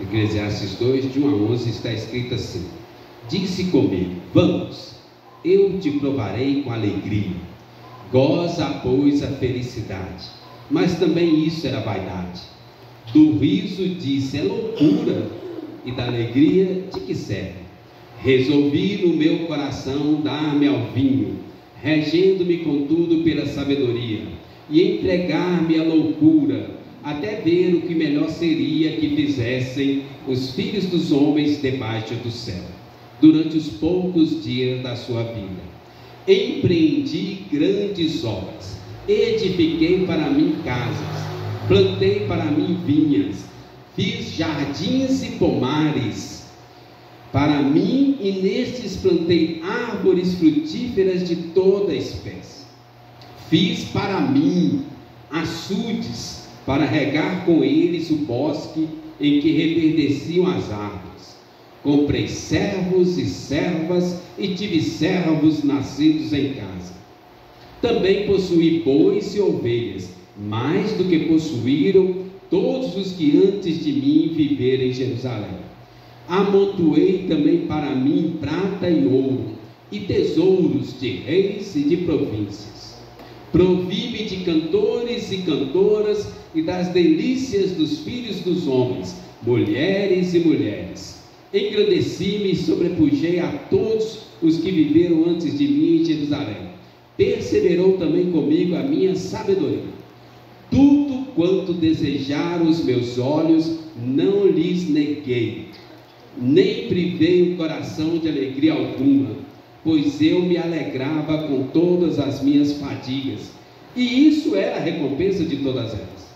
Eclesiastes 2, de 1 a 11, está escrito assim: disse comigo, vamos, eu te provarei com alegria, goza, pois, a felicidade. Mas também isso era vaidade. Do riso disse, é loucura, e da alegria de que serve? Resolvi no meu coração dar-me ao vinho, regendo-me contudo pela sabedoria, e entregar-me à loucura, até ver o que melhor seria que fizessem os filhos dos homens debaixo do céu, durante os poucos dias da sua vida. Empreendi grandes obras, edifiquei para mim casas, plantei para mim vinhas, fiz jardins e pomares para mim, e nestes plantei árvores frutíferas de toda espécie. Fiz para mim açudes, para regar com eles o bosque em que reverdeciam as árvores. Comprei servos e servas, e tive servos nascidos em casa. Também possuí bois e ovelhas, mais do que possuíram todos os que antes de mim viveram em Jerusalém. Amontoei também para mim prata e ouro, e tesouros de reis e de províncias. Provi-me de cantores e cantoras, e das delícias dos filhos dos homens, mulheres e mulheres. Engrandeci-me e sobrepujei a todos os que viveram antes de mim em Jerusalém. Perseverou também comigo a minha sabedoria. Tudo quanto desejaram os meus olhos, não lhes neguei, nem privei o coração de alegria alguma, pois eu me alegrava com todas as minhas fadigas, e isso era a recompensa de todas elas.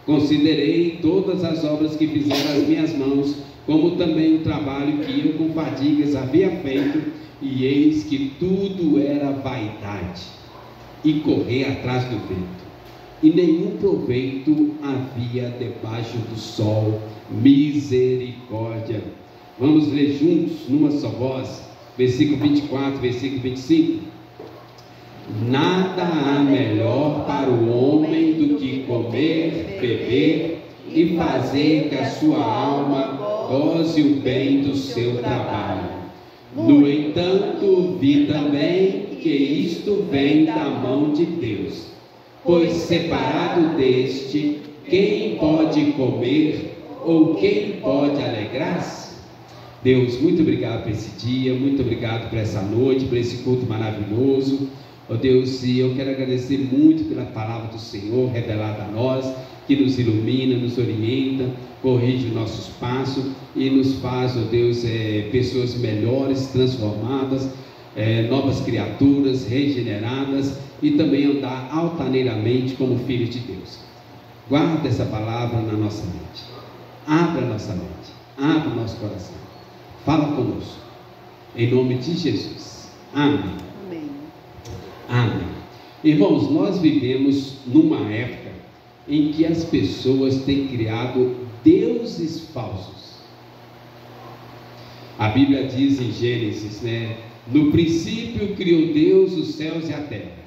Considerei todas as obras que fizeram as minhas mãos, como também o trabalho que eu com fadigas havia feito, e eis que tudo era vaidade, e correr atrás do vento, e nenhum proveito havia debaixo do sol. Misericórdia. Vamos ler juntos, numa só voz, versículo 24, versículo 25. Nada há melhor para o homem do que comer, beber e fazer que a sua alma goze o bem do seu trabalho. No entanto, vi também que isto vem da mão de Deus, pois separado deste, quem pode comer ou quem pode alegrar-se? Deus, muito obrigado por esse dia, muito obrigado por essa noite, por esse culto maravilhoso. Ó Deus, e eu quero agradecer muito pela palavra do Senhor revelada a nós, que nos ilumina, nos orienta, corrige o nosso passo e nos faz, ó Deus, pessoas melhores, transformadas, novas criaturas, regeneradas, e também andar altaneiramente como filhos de Deus. Guarda essa palavra na nossa mente, abra a nossa mente, abra o nosso coração, fala conosco, em nome de Jesus. Amém. Amém. Amém. Irmãos, nós vivemos numa época em que as pessoas têm criado deuses falsos. A Bíblia diz em Gênesis, no princípio criou Deus os céus e a terra.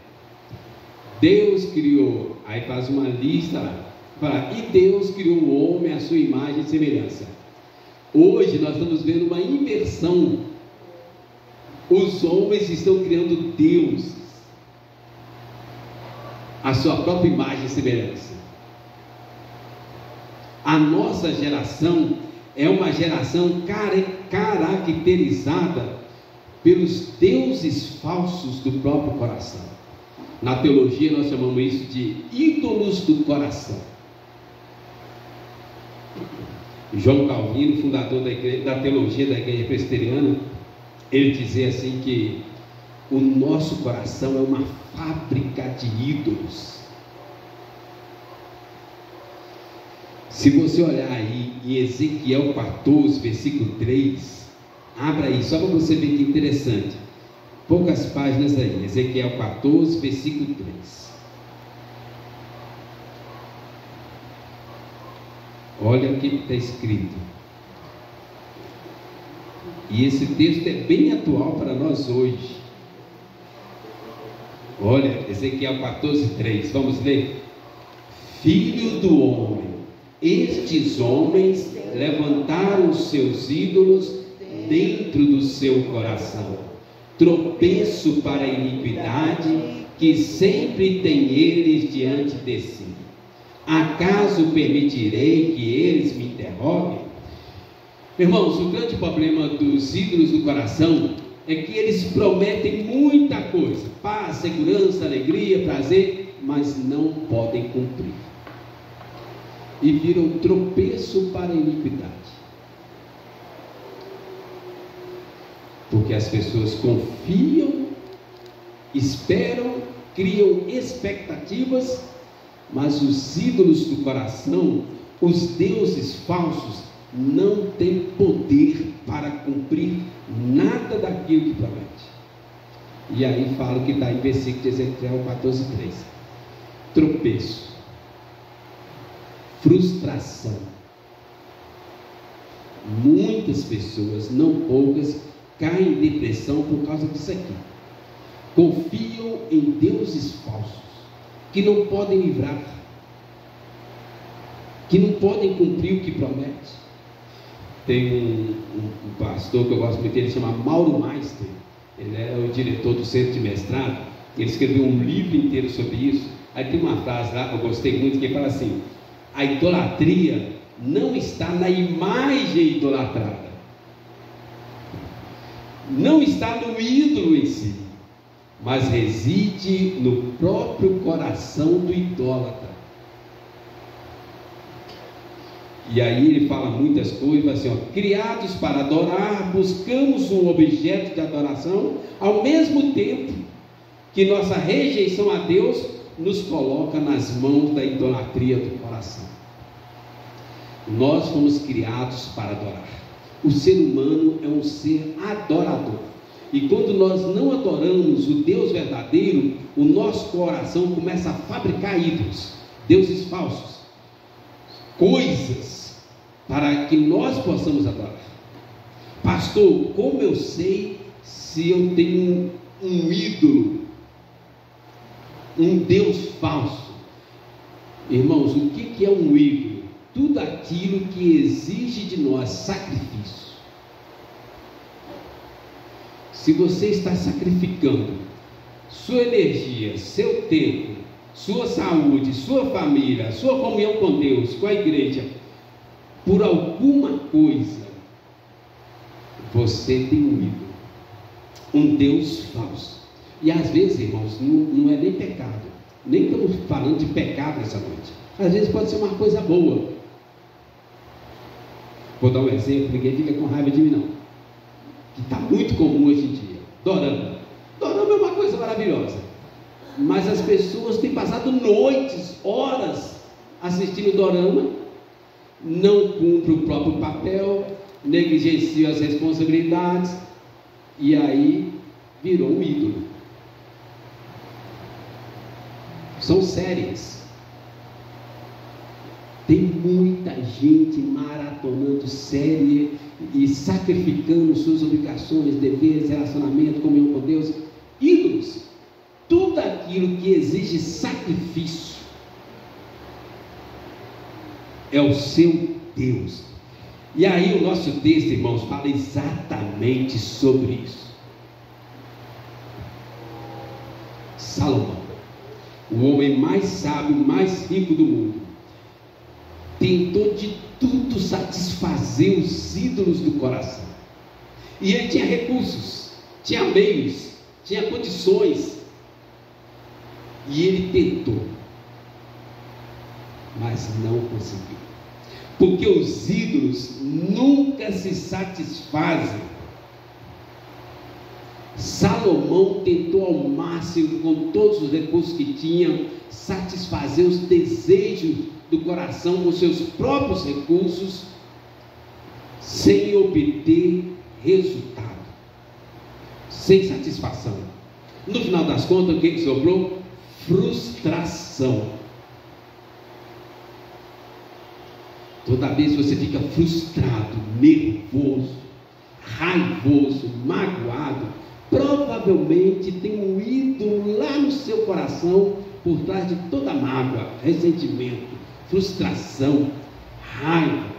Deus criou, aí faz uma lista lá, fala, e Deus criou o homem à sua imagem e semelhança. Hoje nós estamos vendo uma inversão. Os homens estão criando deuses à sua própria imagem e semelhança. A nossa geração é uma geração caracterizada pelos deuses falsos do próprio coração. Na teologia nós chamamos isso de ídolos do coração. João Calvino, fundador da teologia da igreja presbiteriana, ele dizia assim que o nosso coração é uma fábrica de ídolos. Se você olhar aí em Ezequiel 14, versículo 3, abra aí, só para você ver que interessante, poucas páginas aí, Ezequiel 14, versículo 3. Olha o que está escrito. E esse texto é bem atual para nós hoje. Olha, Ezequiel 14, 3, vamos ler. Filho do homem, Estes homens levantaram seus ídolos dentro do seu coração, tropeço para a iniquidade que sempre tem eles diante de si. Acaso permitirei que eles me interroguem? Irmãos, o grande problema dos ídolos do coração é que eles prometem muita coisa: paz, segurança, alegria, prazer, mas não podem cumprir, e viram tropeço para a iniquidade, porque as pessoas confiam, esperam, criam expectativas, mas os ídolos do coração, os deuses falsos, não têm poder para cumprir nada daquilo que promete. E aí fala o que está em versículo de Ezequiel 14:3: tropeço, frustração. Muitas pessoas, não poucas, caem em depressão por causa disso aqui. Confiam em deuses falsos que não podem livrar, que não podem cumprir o que promete. Tem um pastor que eu gosto muito, ele chama Mauro Meister. Ele é o diretor do centro de mestrado. Ele escreveu um livro inteiro sobre isso. Aí tem uma frase lá que eu gostei muito, que fala assim: a idolatria não está na imagem idolatrada, não está no ídolo em si, mas reside no próprio coração do idólatra. E aí ele fala muitas coisas, assim, ó: criados para adorar, buscamos um objeto de adoração, ao mesmo tempo que nossa rejeição a Deus nos coloca nas mãos da idolatria do coração. Nós fomos criados para adorar. O ser humano é um ser adorador, e quando nós não adoramos o Deus verdadeiro, o nosso coração começa a fabricar ídolos, deuses falsos, coisas para que nós possamos adorar. Pastor, como eu sei se eu tenho um ídolo, um Deus falso? Irmãos, o que é um ídolo? Tudo aquilo que exige de nós sacrifício. Se você está sacrificando sua energia, seu tempo, sua saúde, sua família, sua comunhão com Deus, com a igreja, por alguma coisa, você tem um ídolo, um Deus falso. E às vezes, irmãos, não é nem pecado, nem estamos falando de pecado essa noite. Às vezes pode ser uma coisa boa. Vou dar um exemplo, ninguém fica com raiva de mim não, que está muito comum hoje em dia: dorama. Dorama é uma coisa maravilhosa, mas as pessoas têm passado noites, horas assistindo dorama, não cumprem o próprio papel, negligenciam as responsabilidades, e aí virou um ídolo. São séries. Tem muita gente maratonando série e sacrificando suas obrigações, deveres, relacionamento, comunhão com Deus. Ídolos, tudo aquilo que exige sacrifício é o seu Deus. E aí o nosso texto, irmãos, fala exatamente sobre isso. Salomão, o homem mais sábio, mais rico do mundo, tentou de tudo satisfazer os ídolos do coração. E ele tinha recursos, tinha meios, tinha condições, e ele tentou, mas não conseguiu, porque os ídolos nunca se satisfazem. Salomão tentou ao máximo, com todos os recursos que tinha, satisfazer os desejos do coração com seus próprios recursos, sem obter resultado, sem satisfação. No final das contas, o que sobrou? Frustração. Toda vez que você fica frustrado, nervoso, raivoso, magoado, provavelmente tem um ídolo lá no seu coração, por trás de toda mágoa, ressentimento, frustração. raiva.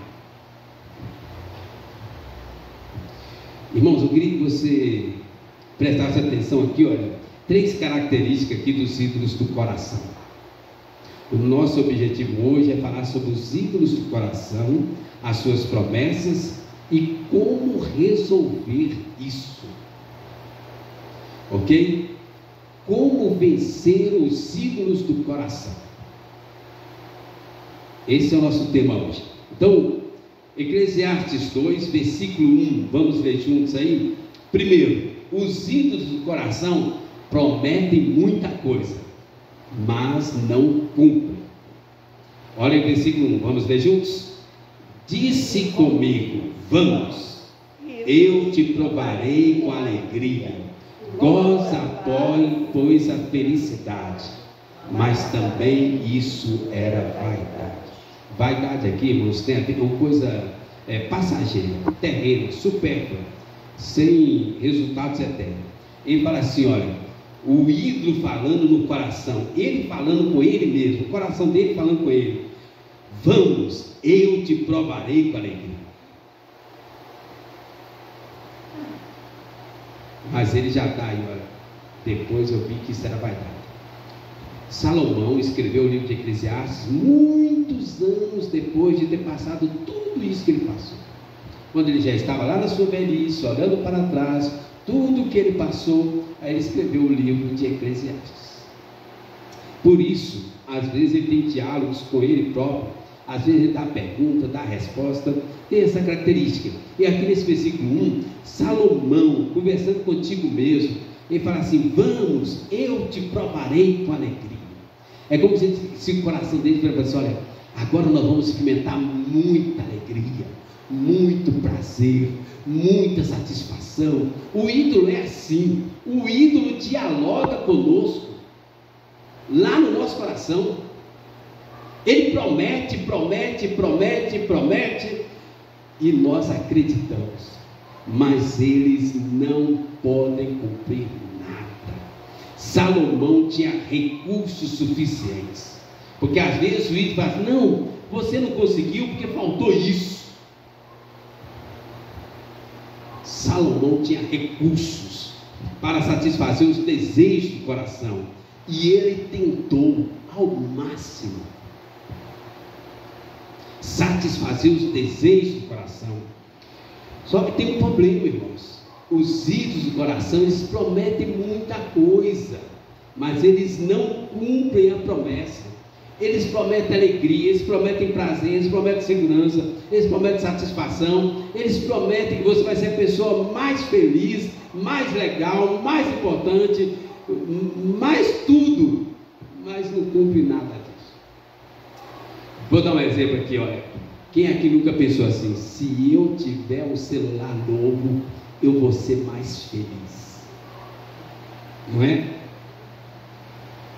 Irmãos, eu queria que você prestasse atenção aqui, olha, 3 características aqui dos ídolos do coração. O nosso objetivo hoje é falar sobre os ídolos do coração, as suas promessas e como resolver isso. Ok? Como vencer os ídolos do coração. Esse é o nosso tema hoje. Então, Eclesiastes 2, versículo 1, vamos ler juntos aí? Primeiro, os ídolos do coração prometem muita coisa, mas não cumprem. Olha o versículo 1, vamos ler juntos? Disse comigo, vamos, eu te provarei com alegria, goza, pois a felicidade, mas também isso era vaidade. Vaidade aqui, irmãos, tem a ver com coisa passageira, terrena, supérflua, sem resultados eternos. Ele fala assim, olha, o ídolo falando no coração, ele falando com ele mesmo, o coração dele falando com ele, vamos, eu te provarei com alegria. Mas ele já está aí, olha, depois eu vi que isso era vaidade. Salomão escreveu o livro de Eclesiastes muitos anos depois de ter passado tudo isso que ele passou. Quando ele já estava lá na sua velhice, olhando para trás, tudo que ele passou, aí ele escreveu o livro de Eclesiastes. Por isso, às vezes ele tem diálogos com ele próprio, às vezes ele dá pergunta, dá resposta, tem essa característica. E aqui nesse versículo 1, Salomão, conversando contigo mesmo, ele fala assim, vamos, eu te provarei com alegria. É como se o coração dele falasse assim, olha, agora nós vamos experimentar muita alegria, muito prazer, muita satisfação. O ídolo é assim, o ídolo dialoga conosco, lá no nosso coração. Ele promete, e nós acreditamos, mas eles não podem cumprir nada. Salomão tinha recursos suficientes, porque às vezes o ídolo fala, não, você não conseguiu porque faltou isso. Salomão tinha recursos para satisfazer os desejos do coração, e ele tentou ao máximo satisfazer os desejos do coração. Só que tem um problema, irmãos. Os ídolos do coração, eles prometem muita coisa, mas eles não cumprem a promessa. Eles prometem alegria, eles prometem prazer, eles prometem segurança, eles prometem satisfação, eles prometem que você vai ser a pessoa mais feliz, mais legal, mais importante, mais tudo, mas não cumpre nada disso. Vou dar um exemplo aqui, olha. Quem aqui nunca pensou assim, se eu tiver um celular novo, eu vou ser mais feliz, não é?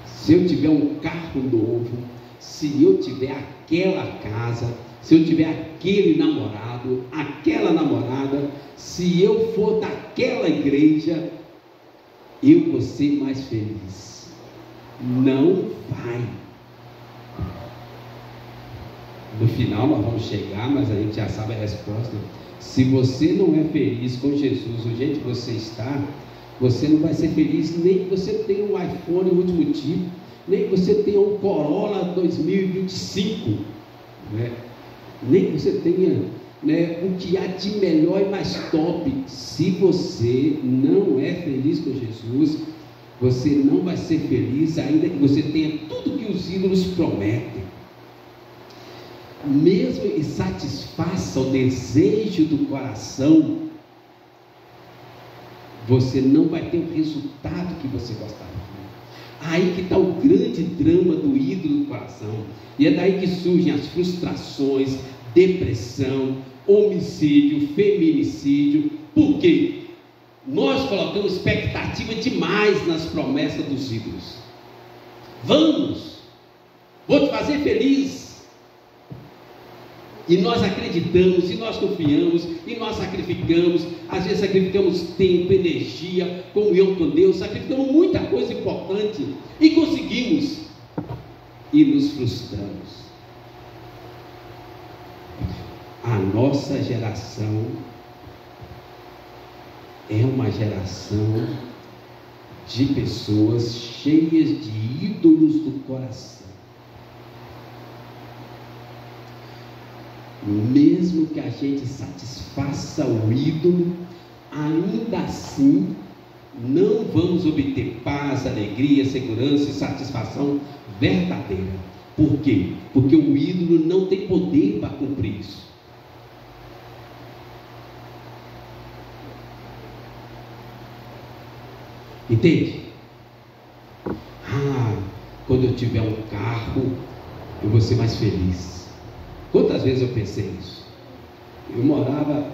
Se eu tiver um carro novo, se eu tiver aquela casa, se eu tiver aquele namorado, aquela namorada, se eu for daquela igreja, eu vou ser mais feliz. Não vai. No final nós vamos chegar, mas a gente já sabe a resposta. Se você não é feliz com Jesus, do jeito que você está, você não vai ser feliz, nem que você tenha um iPhone último tipo, nem que você tenha um Corolla 2025, né? Nem que você tenha, né, o que há de melhor e mais top. Se você não é feliz com Jesus, você não vai ser feliz, ainda que você tenha tudo que os ídolos prometem. Mesmo que satisfaça o desejo do coração, você não vai ter o resultado que você gostaria. Aí que está o grande drama do ídolo do coração. E é daí que surgem as frustrações, depressão, homicídio, feminicídio. Por quê? Nós colocamos expectativa demais nas promessas dos ídolos. Vamos, vou te fazer feliz. E nós acreditamos, e nós confiamos, e nós sacrificamos, às vezes sacrificamos tempo, energia, comunhão com Deus, sacrificamos muita coisa importante, e conseguimos, e nos frustramos. a nossa geração é uma geração de pessoas cheias de ídolos do coração. Mesmo que a gente satisfaça o ídolo, ainda assim não vamos obter paz, alegria, segurança e satisfação verdadeira. Por quê? Porque o ídolo não tem poder para cumprir isso. Entende? Quando eu tiver um carro, eu vou ser mais feliz. Quantas vezes eu pensei isso? Eu morava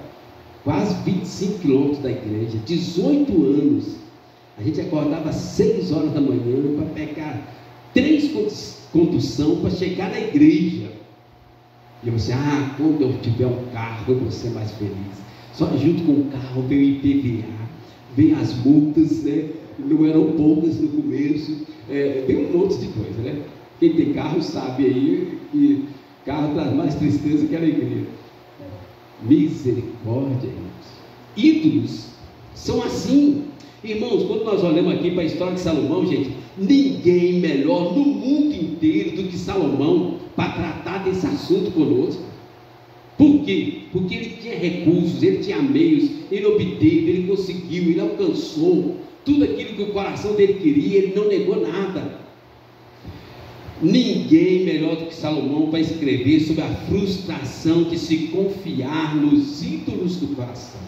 quase 25 quilômetros da igreja, 18 anos. A gente acordava às 6 horas da manhã para pegar 3 condução para chegar na igreja. E eu pensei, quando eu tiver um carro, eu vou ser mais feliz. Só junto com o carro veio o IPVA, vem as multas, né? Não eram poucas no começo, veio um monte de coisa, né? Quem tem carro sabe aí que carro traz mais tristeza que alegria. Misericórdia, irmãos. Ídolos são assim. Irmãos, quando nós olhamos aqui para a história de Salomão, gente, ninguém melhor no mundo inteiro do que Salomão para tratar desse assunto conosco. Por quê? Porque ele tinha recursos, ele tinha meios, ele obteve, ele conseguiu, ele alcançou tudo aquilo que o coração dele queria, ele não negou nada. Ninguém melhor do que Salomão para escrever sobre a frustração de se confiar nos ídolos do coração.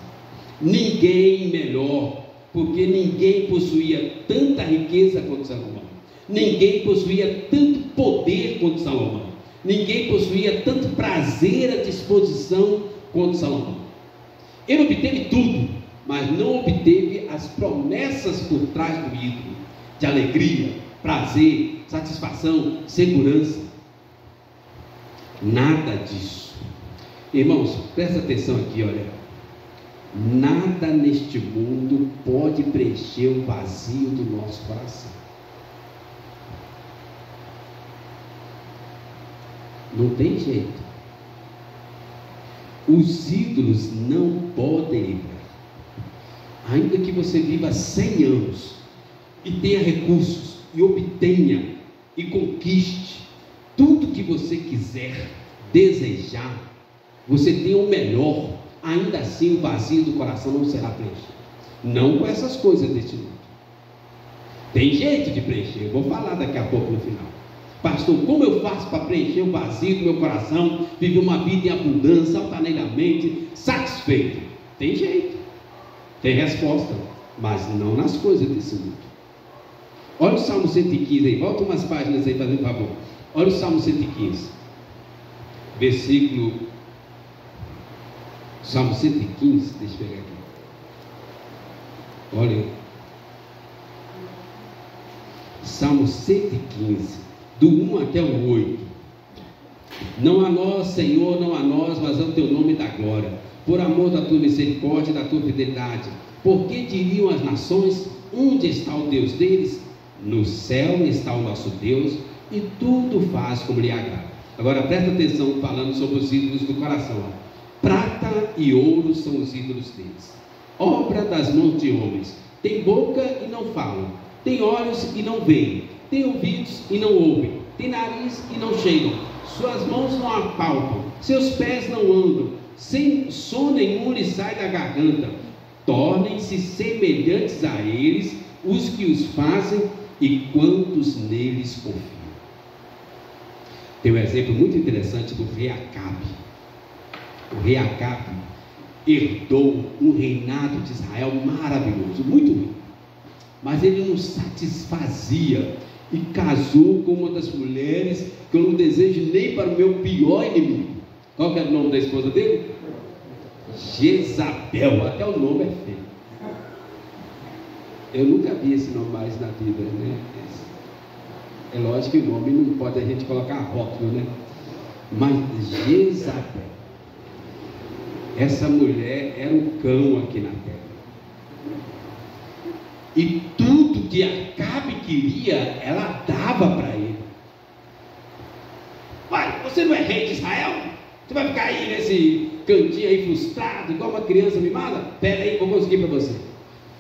Ninguém melhor, porque ninguém possuía tanta riqueza quanto Salomão, ninguém possuía tanto poder quanto Salomão, ninguém possuía tanto prazer à disposição quanto Salomão. Ele obteve tudo, mas não obteve as promessas por trás do ídolo, de alegria, prazer, satisfação, segurança. Nada disso. Irmãos, presta atenção aqui, olha. Nada neste mundo pode preencher o vazio do nosso coração. Não tem jeito. Os ídolos não podem, ainda que você viva 100 anos e tenha recursos e obtenha e conquiste tudo que você quiser, desejar, você tem o melhor, ainda assim o vazio do coração não será preenchido. Não com essas coisas deste mundo. Tem jeito de preencher, eu vou falar daqui a pouco no final. Pastor, como eu faço para preencher o vazio do meu coração, viver uma vida em abundância, altaneiramente satisfeito? Tem jeito, tem resposta, mas não nas coisas desse mundo. Olha o Salmo 115 aí, volta umas páginas aí, fazendo favor. Olha o Salmo 115, versículo, Salmo 115, deixa eu pegar aqui. Olha, Salmo 115, do 1 até o 8. Não a nós, Senhor, não a nós, mas ao teu nome da glória, por amor da tua misericórdia e da tua fidelidade. Porque diriam as nações, onde está o Deus deles? No céu está o nosso Deus, e tudo faz como lhe agrada. Agora presta atenção, falando sobre os ídolos do coração. Prata e ouro são os ídolos deles, obra das mãos de homens. Tem boca e não falam, tem olhos e não veem, tem ouvidos e não ouvem, tem nariz e não cheiram, suas mãos não apalpam, seus pés não andam, sem som nenhum lhes sai da garganta. Tornem-se semelhantes a eles os que os fazem e quantos neles confiam. Tem um exemplo muito interessante do rei Acabe. O rei Acabe herdou um reinado de Israel maravilhoso, muito rico, mas ele não satisfazia e casou com uma das mulheres que eu não desejo nem para o meu pior inimigo. Qual que era o nome da esposa dele? Jezabel. Até o nome é feio. Eu nunca vi esse nome mais na vida, né? É lógico que o nome não pode a gente colocar rótulo, né? Mas Jezabel, essa mulher era um cão aqui na terra. E tudo que Acabe queria, ela dava para ele. Uai, você não é rei de Israel? Você vai ficar aí nesse cantinho aí frustrado, igual uma criança mimada? Pera aí, vou conseguir para você.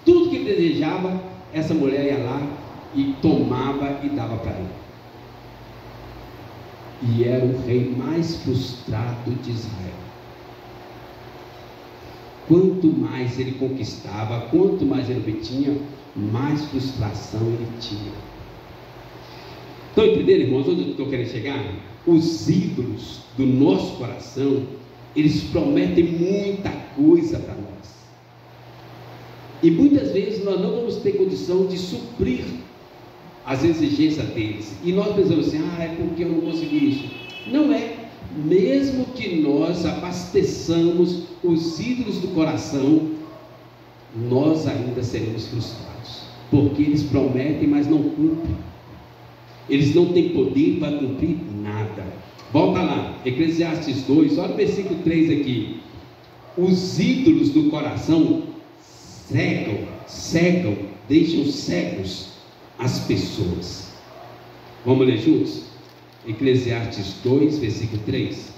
Tudo que ele desejava, essa mulher ia lá e tomava e dava para ele. E era o rei mais frustrado de Israel. Quanto mais ele conquistava, quanto mais ele obtinha, mais frustração ele tinha. Estão entendendo, irmãos, onde eu estou querendo chegar? Os ídolos do nosso coração, eles prometem muita coisa para nós. E muitas vezes nós não vamos ter condição de suprir as exigências deles. E nós pensamos assim, é porque eu não consegui isso. Não é. Mesmo que nós abasteçamos os ídolos do coração, nós ainda seremos frustrados. Porque eles prometem, mas não cumprem. Eles não têm poder para cumprir nada. Volta lá, Eclesiastes 2, olha o versículo 3 aqui. Os ídolos do coração cegam, deixam cegos as pessoas. Vamos ler juntos? Eclesiastes 2, versículo 3.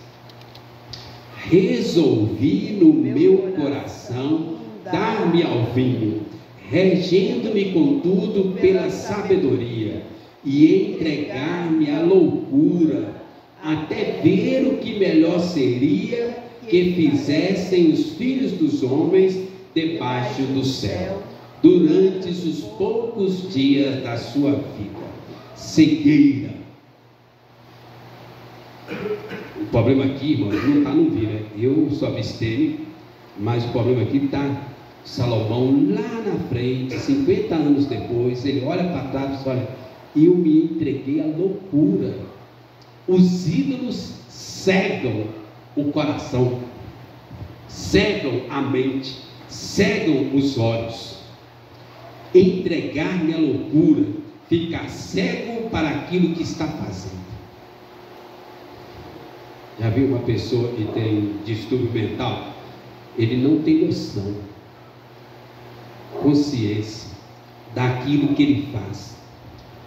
Resolvi no meu coração dar-me ao vinho, regendo-me contudo pela sabedoria, e entregar-me à loucura, até ver o que melhor seria que fizessem os filhos dos homens debaixo do céu, durante os poucos dias da sua vida. Cegueira. O problema aqui, irmão, não está no vir, né? Eu sou abstêmio, mas o problema aqui está Salomão lá na frente, 50 anos depois, ele olha para trás e diz, olha, eu me entreguei à loucura. Os ídolos cegam o coração, cegam a mente, cegam os olhos. Entregar-me à loucura, ficar cego para aquilo que está fazendo. Já viu uma pessoa que tem distúrbio mental? Ele não tem noção, consciência daquilo que ele faz.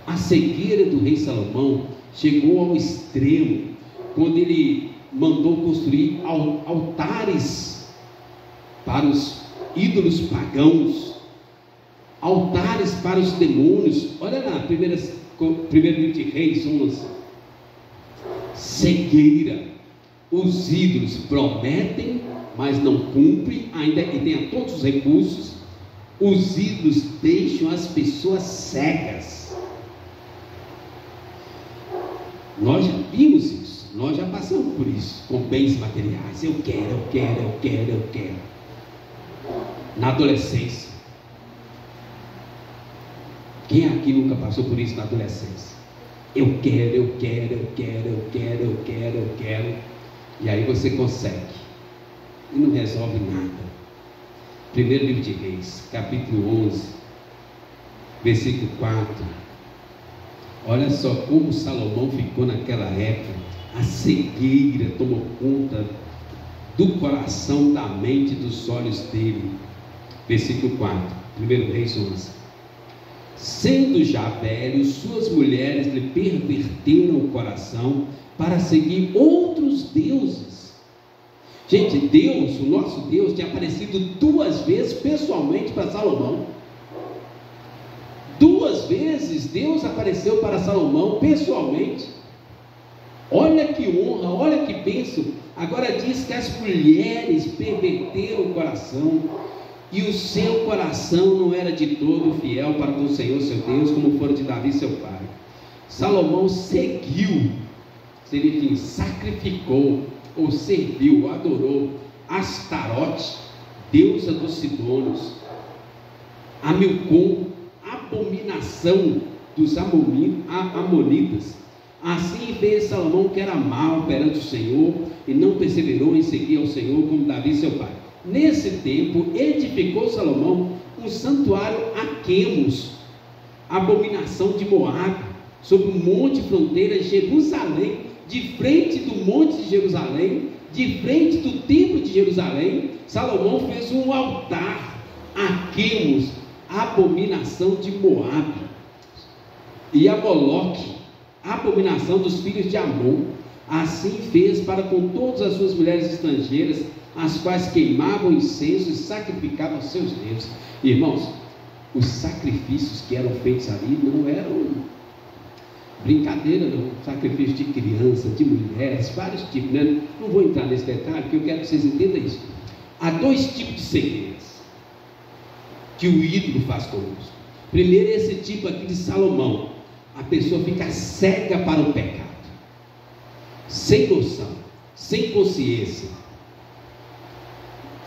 A cegueira do rei Salomão chegou ao extremo quando ele mandou construir altares para os ídolos pagãos, altares para os demônios. Olha lá, primeiro livro de Reis 11. Cegueira. Os ídolos prometem, mas não cumprem, ainda que tenha todos os recursos. Os ídolos deixam as pessoas cegas. Nós já vimos isso, nós já passamos por isso, com bens materiais. Eu quero. Na adolescência. Quem aqui nunca passou por isso na adolescência? Eu quero. E aí você consegue. E não resolve nada. Primeiro livro de Reis, capítulo 11, versículo 4. Olha só como Salomão ficou naquela época. A cegueira tomou conta do coração, da mente, dos olhos dele. Versículo 4, 1 Reis 11. Sendo já velho, suas mulheres lhe perverteram o coração para seguir outros deuses. Gente, Deus, o nosso Deus, tinha aparecido 2 vezes pessoalmente para Salomão. 2 vezes Deus apareceu para Salomão pessoalmente. Olha que honra, olha que bênção. Agora diz que as mulheres perverteram o coração, e o seu coração não era de todo fiel para com o Senhor seu Deus, como fora de Davi seu pai. Salomão seguiu, significa sacrificou, ou serviu, adorou Astarote, deusa dos Sidônios, a Milcom, abominação dos amonitas. Assim fez Salomão, que era mau perante o Senhor, e não perseverou em seguir ao Senhor como Davi seu pai. Nesse tempo edificou Salomão um santuário a Quemos, abominação de Moabe, sobre o monte fronteira de Jerusalém, de frente do monte de Jerusalém, de frente do templo de Jerusalém. Salomão fez um altar a Quemos, abominação de Moabe, e a Moloque, abominação dos filhos de Amon. Assim fez para com todas as suas mulheres estrangeiras, as quais queimavam incenso e sacrificavam seus deuses. Irmãos, os sacrifícios que eram feitos ali não eram brincadeira, não. Sacrifício de criança, de mulheres, vários tipos, né? Não vou entrar nesse detalhe, porque eu quero que vocês entendam isso. Há dois tipos de cegueiras que o ídolo faz conosco. Primeiro, esse tipo aqui de Salomão. A pessoa fica cega para o pecado, sem noção, sem consciência,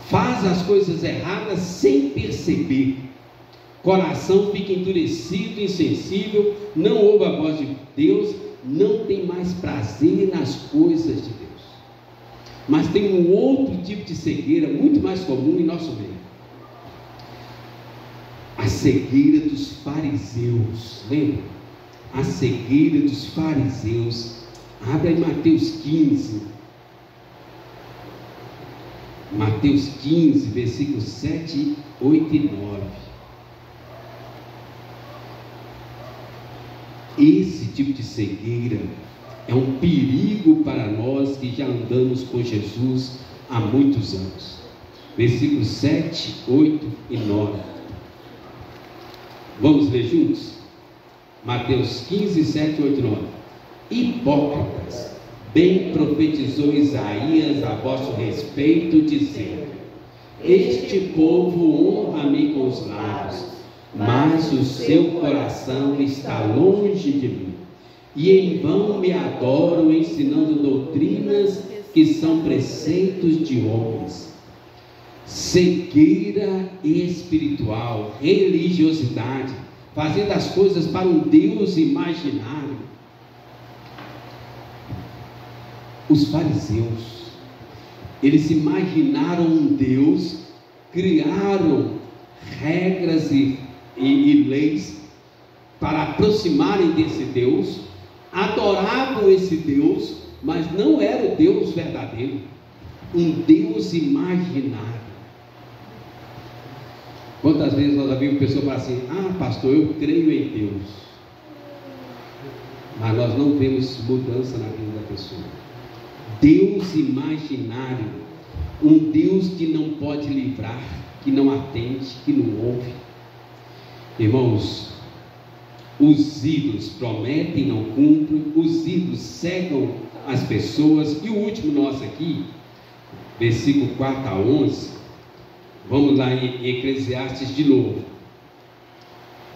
faz as coisas erradas sem perceber, coração fica endurecido, insensível, não ouve a voz de Deus, não tem mais prazer nas coisas de Deus. Mas tem um outro tipo de cegueira muito mais comum em nosso meio, a cegueira dos fariseus. Lembra? A cegueira dos fariseus. Abre aí Mateus 15. Mateus 15, versículos 7, 8 e 9. Esse tipo de cegueira é um perigo para nós que já andamos com Jesus há muitos anos. Versículos 7, 8 e 9. Vamos ler juntos? Mateus 15, 7, 8 e 9. Hipócritas, bem profetizou Isaías a vosso respeito, dizendo: este povo honra-me com os lábios, mas o seu coração está longe de mim, e em vão me adoram, ensinando doutrinas que são preceitos de homens. Cegueira espiritual, religiosidade, fazendo as coisas para um Deus imaginário. Os fariseus, eles imaginaram um Deus, criaram regras e leis para aproximarem desse Deus, adoravam esse Deus, mas não era o Deus verdadeiro, um Deus imaginário. Quantas vezes nós ouvimos pessoas falar assim: ah, pastor, eu creio em Deus, mas nós não vemos mudança na vida da pessoa. Deus imaginário, um Deus que não pode livrar, que não atende, que não ouve. Irmãos, os ídolos prometem, não cumprem, os ídolos cegam as pessoas. E o último nosso aqui, versículo 4 a 11, vamos lá em Eclesiastes de novo.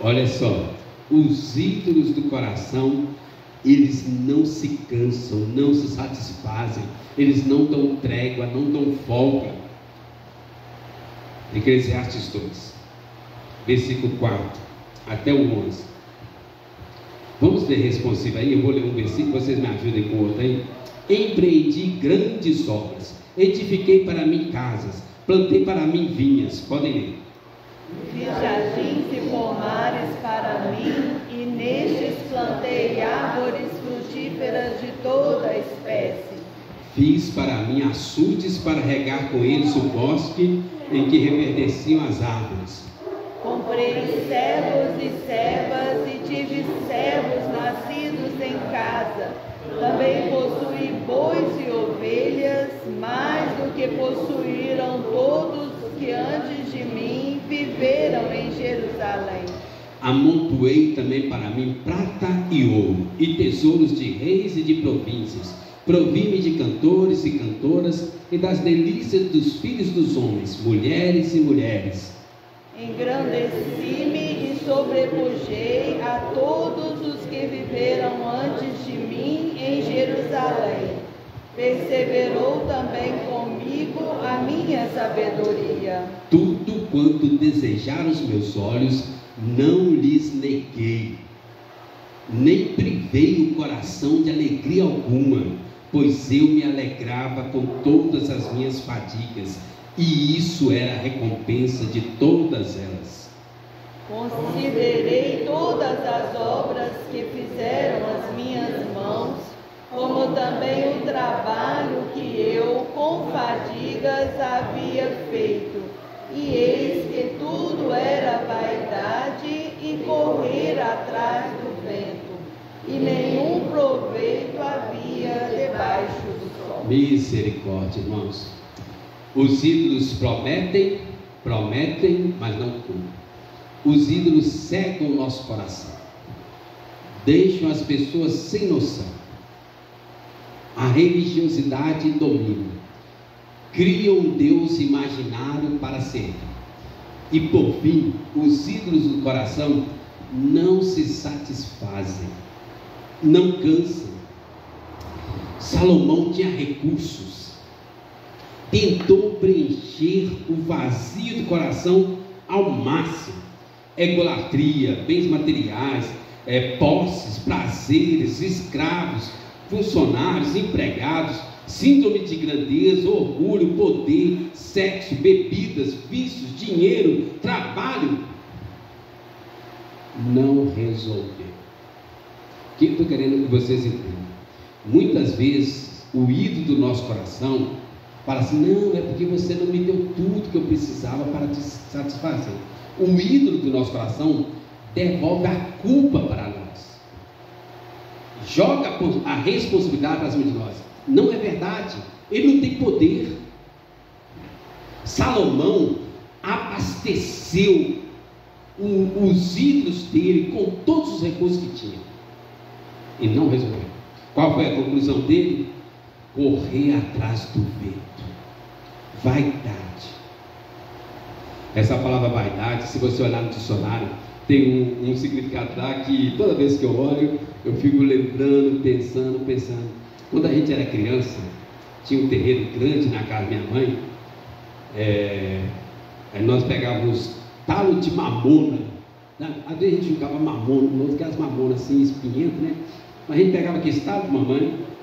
Olha só, os ídolos do coração, eles não se cansam, não se satisfazem, eles não dão trégua, não dão folga. Eclesiastes 2, versículo 4 até o 11. Vamos ler responsivo aí, eu vou ler um versículo, vocês me ajudem com outro aí. Empreendi grandes obras, edifiquei para mim casas, plantei para mim vinhas. Podem ler. Fiz jardins e pomares para mim, e nestes plantei árvores frutíferas de toda a espécie. Fiz para mim açudes para regar com eles o bosque em que reverdeciam as árvores. Comprei servos e servas, e tive servos nascidos em casa. Também possuí bois e ovelhas, mais do que possuíram todos os que antes de mim viveram em Jerusalém. Amontoei também para mim prata e ouro, e tesouros de reis e de províncias. Provi-me de cantores e cantoras, e das delícias dos filhos dos homens, mulheres e mulheres. Engrandeci-me e sobrepujei a todos os que viveram antes de mim em Jerusalém. Perseverou também comigo a minha sabedoria. Tudo quanto desejaram os meus olhos, não lhes neguei, nem privei o coração de alegria alguma, pois eu me alegrava com todas as minhas fadigas, e isso era a recompensa de todas elas. Considerei todas as obras que fizeram as minhas mãos, como também o trabalho que eu com fadigas havia feito, e eis que tudo era vaidade e correr atrás do vento, e nenhum proveito havia debaixo Misericórdia, irmãos. Os ídolos prometem, mas não cumprem. Os ídolos cegam o nosso coração, deixam as pessoas sem noção. A religiosidade domina, criam um Deus imaginário para servir. E por fim, os ídolos do coração não se satisfazem, não cansam. Salomão tinha recursos, tentou preencher o vazio do coração ao máximo. Egolatria, bens materiais, posses, prazeres, escravos, funcionários, empregados, síndrome de grandeza, orgulho, poder, sexo, bebidas, vícios, dinheiro, trabalho. Não resolveu. O que eu estou querendo que vocês entendam? Muitas vezes o ídolo do nosso coração fala assim: não, é porque você não me deu tudo que eu precisava para te satisfazer. O ídolo do nosso coração devolve a culpa para nós, joga a responsabilidade para cima de nós. Não é verdade, ele não tem poder. Salomão abasteceu os ídolos dele com todos os recursos que tinha e não resolveu. Qual foi a conclusão dele? Correr atrás do vento. Vaidade. Essa palavra vaidade, se você olhar no dicionário, tem um significado lá que toda vez que eu olho, eu fico lembrando, pensando. Quando a gente era criança, tinha um terreiro grande na casa da minha mãe. Aí nós pegávamos talo de mamona. Às vezes a gente jogava mamona, aquelas mamonas assim, espinhentas, né? Mas a gente pegava aquele talo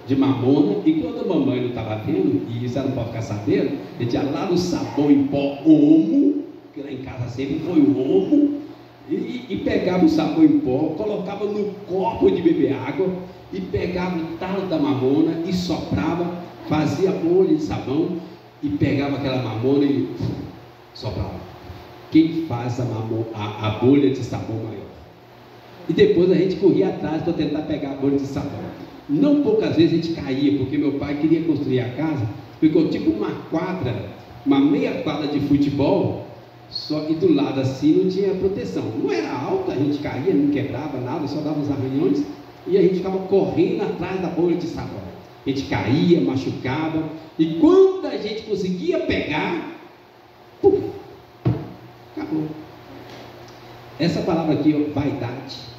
de mamona, e quando a mamãe não estava vendo, e isso ela não pode ficar sabendo, a gente ia lá no sabão em pó Omo, que lá em casa sempre foi o Omo, e pegava o sabão em pó, colocava no copo de beber água, e pegava o talo da mamona e soprava, fazia bolha de sabão, e pegava aquela mamona e soprava. Quem faz a bolha de sabão maior? E depois a gente corria atrás para tentar pegar a bolha de sabão. Não poucas vezes a gente caía, porque meu pai queria construir a casa, ficou tipo uma meia quadra de futebol, só que do lado assim não tinha proteção. Não era alta, a gente caía, não quebrava nada, só dava uns arranhões, e a gente ficava correndo atrás da bolha de sabão. A gente caía, machucava, e quando a gente conseguia pegar, puf, acabou. Essa palavra aqui, vaidade,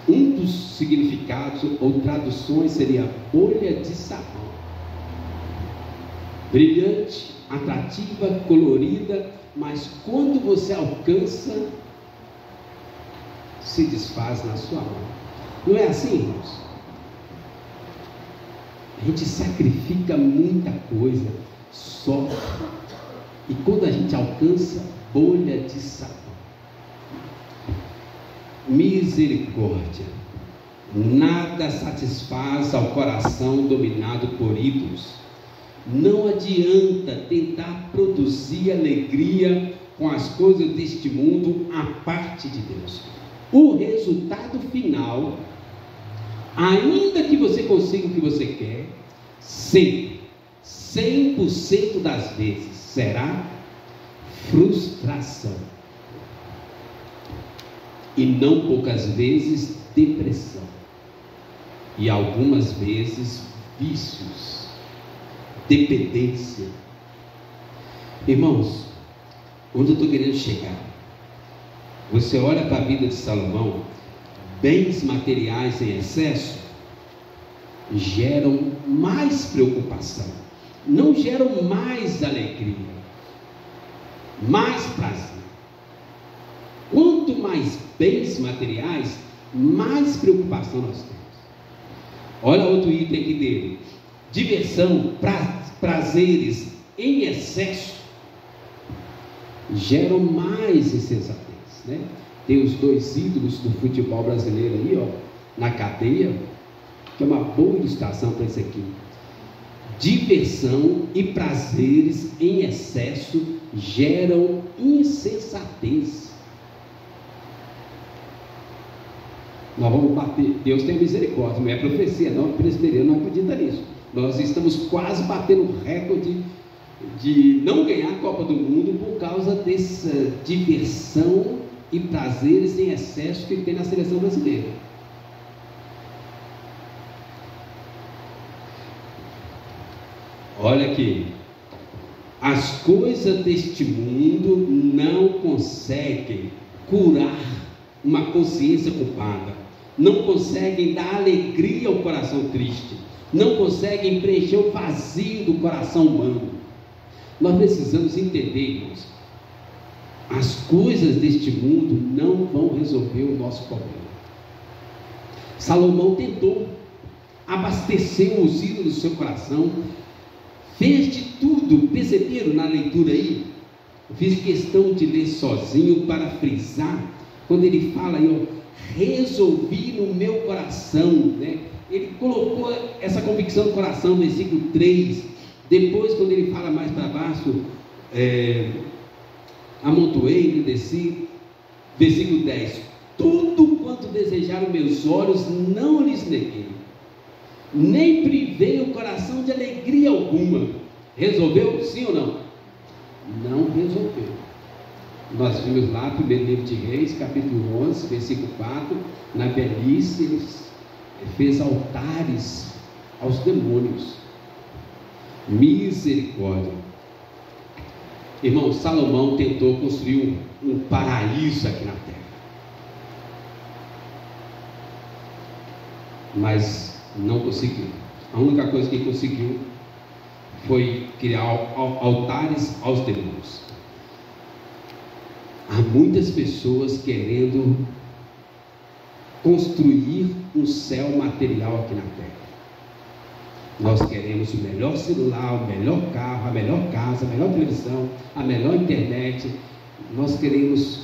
um dos significados ou traduções seria bolha de sabão. Brilhante, atrativa, colorida, mas quando você alcança, se desfaz na sua mão. Não é assim, irmãos? A gente sacrifica muita coisa, sofre, e quando a gente alcança, bolha de sabão. Misericórdia. Nada satisfaz ao coração dominado por ídolos. Não adianta tentar produzir alegria com as coisas deste mundo à parte de Deus. O resultado final, ainda que você consiga o que você quer, sempre, 100% das vezes, será frustração. E não poucas vezes depressão. E algumas vezes vícios, dependência. Irmãos, onde eu estou querendo chegar? Você olha para a vida de Salomão, bens materiais em excesso geram mais preocupação, não geram mais alegria, mais prazer. Quanto mais bens materiais, mais preocupação nós temos. Olha outro item aqui dele: diversão, prazeres em excesso geram mais insensatez, né? Tem os dois ídolos do futebol brasileiro aí, ó, na cadeia, que é uma boa ilustração para isso aqui. Diversão e prazeres em excesso geram insensatez. Nós vamos bater. Deus tem misericórdia, não é profecia, não, o presbiteriano não acredita nisso. Nós estamos quase batendo o recorde de não ganhar a Copa do Mundo por causa dessa diversão e prazeres em excesso que tem na seleção brasileira. Olha aqui, as coisas deste mundo não conseguem curar uma consciência culpada, não conseguem dar alegria ao coração triste, não conseguem preencher o vazio do coração humano. Nós precisamos entender, irmãos, as coisas deste mundo não vão resolver o nosso problema. Salomão tentou, abasteceu os ídolos do seu coração, fez de tudo. Perceberam na leitura aí? Eu fiz questão de ler sozinho para frisar, quando ele fala aí, ó, resolvi no meu coração, né? Ele colocou essa convicção no coração, no versículo 3. Depois, quando ele fala mais para baixo, amontoei, desci, versículo 10, tudo quanto desejaram meus olhos, não lhes neguei, nem privei o coração de alegria alguma. Resolveu? Sim ou não? Não resolveu. Nós vimos lá, primeiro livro de Reis, capítulo 11, versículo 4, na velhice, ele fez altares aos demônios. Misericórdia. Irmão, Salomão tentou construir um paraíso aqui na terra, mas não conseguiu. A única coisa que conseguiu foi criar altares aos demônios. Há muitas pessoas querendo construir um céu material aqui na terra. Nós queremos o melhor celular, o melhor carro, a melhor casa, a melhor televisão, a melhor internet. Nós queremos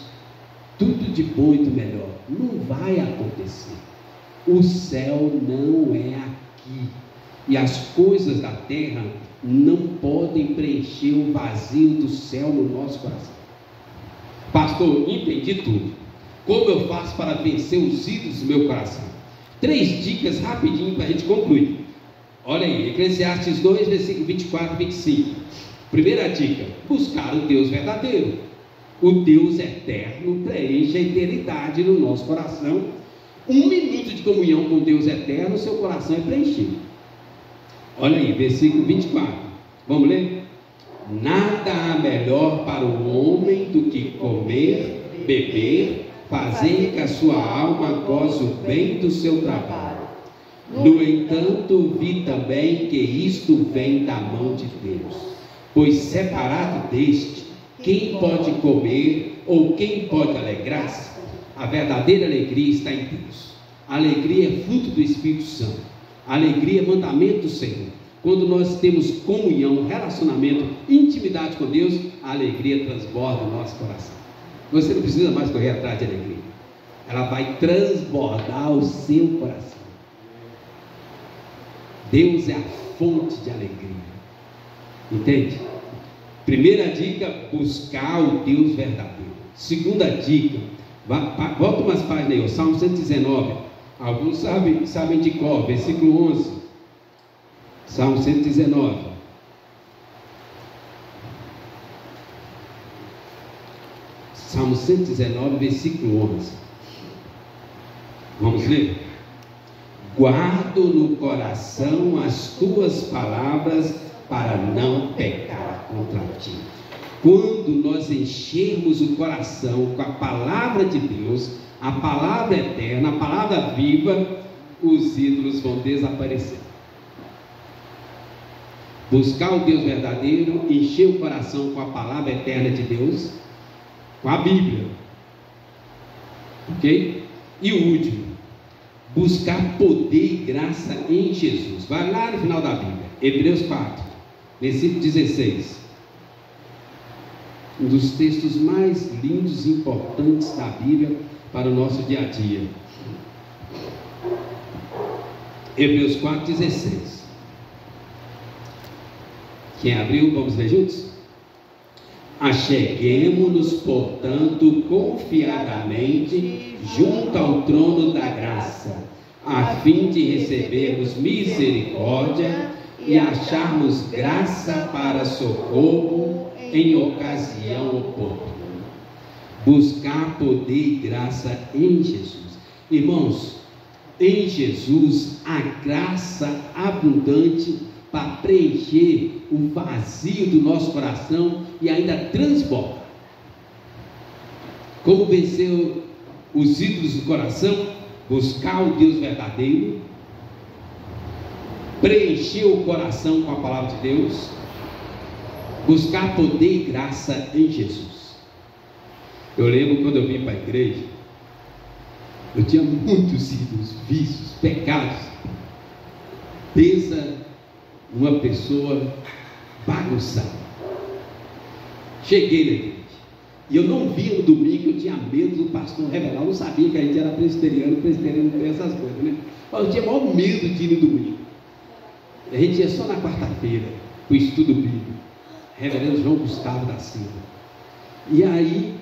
tudo de bom e do melhor. Não vai acontecer. O céu não é aqui. E as coisas da terra não podem preencher o vazio do céu no nosso coração. Pastor, entendi tudo. Como eu faço para vencer os ídolos do meu coração? 3 dicas rapidinho para a gente concluir. Olha aí, Eclesiastes 2, versículo 24 e 25. Primeira dica: buscar o Deus verdadeiro. O Deus eterno preenche a eternidade no nosso coração. 1 minuto de comunhão com Deus eterno, seu coração é preenchido. Olha aí, versículo 24. Vamos ler? Nada há melhor para o homem do que comer, beber, fazer que a sua alma goze o bem do seu trabalho. No entanto, vi também que isto vem da mão de Deus, pois separado deste, quem pode comer ou quem pode alegrar-se? A verdadeira alegria está em Deus. A alegria é fruto do Espírito Santo. A alegria é mandamento do Senhor. Quando nós temos comunhão, relacionamento, intimidade com Deus, a alegria transborda o nosso coração. Você não precisa mais correr atrás de alegria. Ela vai transbordar o seu coração. Deus é a fonte de alegria. Entende? Primeira dica, buscar o Deus verdadeiro. Segunda dica, volta umas páginas aí, o Salmo 119. Alguns sabem de cor, versículo 11. Salmo 119. Salmo 119, versículo 11. Vamos ler? Guardo no coração as tuas palavras para não pecar contra ti. Quando nós enchermos o coração com a palavra de Deus, a palavra eterna, a palavra viva, os ídolos vão desaparecer. Buscar o Deus verdadeiro, encher o coração com a palavra eterna de Deus, com a Bíblia. Ok? E o último, buscar poder e graça em Jesus. Vai lá no final da Bíblia, Hebreus 4, versículo 16. Um dos textos mais lindos e importantes da Bíblia para o nosso dia a dia. Hebreus 4, 16. Quem abriu, vamos ler juntos? Acheguemo-nos, portanto, confiadamente junto ao trono da graça, a fim de recebermos misericórdia e acharmos graça para socorro em ocasião oportuna. Buscar poder e graça em Jesus. Irmãos, em Jesus a graça abundante para preencher o vazio do nosso coração e ainda transborda. Como vencer os ídolos do coração? Buscar o Deus verdadeiro, preencher o coração com a palavra de Deus, buscar poder e graça em Jesus. Eu lembro quando eu vim para a igreja, eu tinha muitos ídolos, vícios, pecados. Pensa uma pessoa bagunçada. Cheguei na igreja e eu não via no domingo, eu tinha medo do pastor revelar. Eu não sabia que a gente era presbiteriano não tem essas coisas, né? Mas eu tinha maior medo de ir no domingo. A gente ia só na quarta-feira para o estudo bíblico. Reverendo João Gustavo da Silva. E aí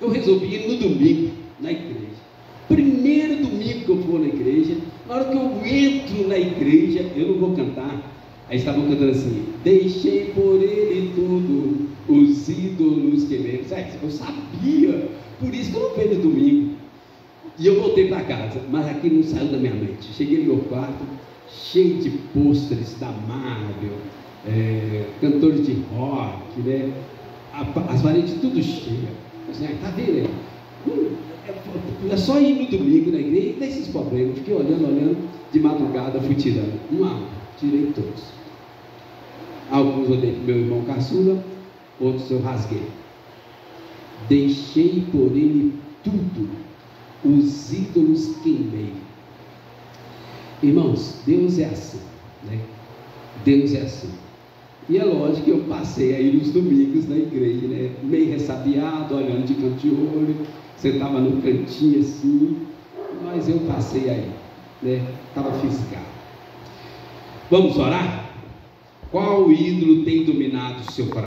eu resolvi ir no domingo na igreja. Primeiro domingo que eu for na igreja, na hora que eu entro na igreja, eu não vou cantar. Aí estavam cantando assim: deixei por ele tudo, os ídolos que veio. Eu sabia, por isso que eu não venho no domingo. E eu voltei para casa, mas aqui não saiu da minha mente. Cheguei no meu quarto, cheio de pôsteres da Marvel, cantores de rock, né? As paredes tudo cheias. Assim, tá vendo? É só ir no domingo na igreja e desses problemas. Fiquei olhando, de madrugada fui tirando. Um a um, tirei todos. Alguns eu dei para o meu irmão caçula, outros eu rasguei. Deixei por ele tudo, os ídolos queimei. Irmãos, Deus é assim, né? Deus é assim. E é lógico que eu passei aí nos domingos na igreja, né? Meio ressabiado, olhando de canto de olho, sentava no cantinho assim, mas eu passei aí, né? Estava fisgado. Vamos orar? Qual ídolo tem dominado o seu coração?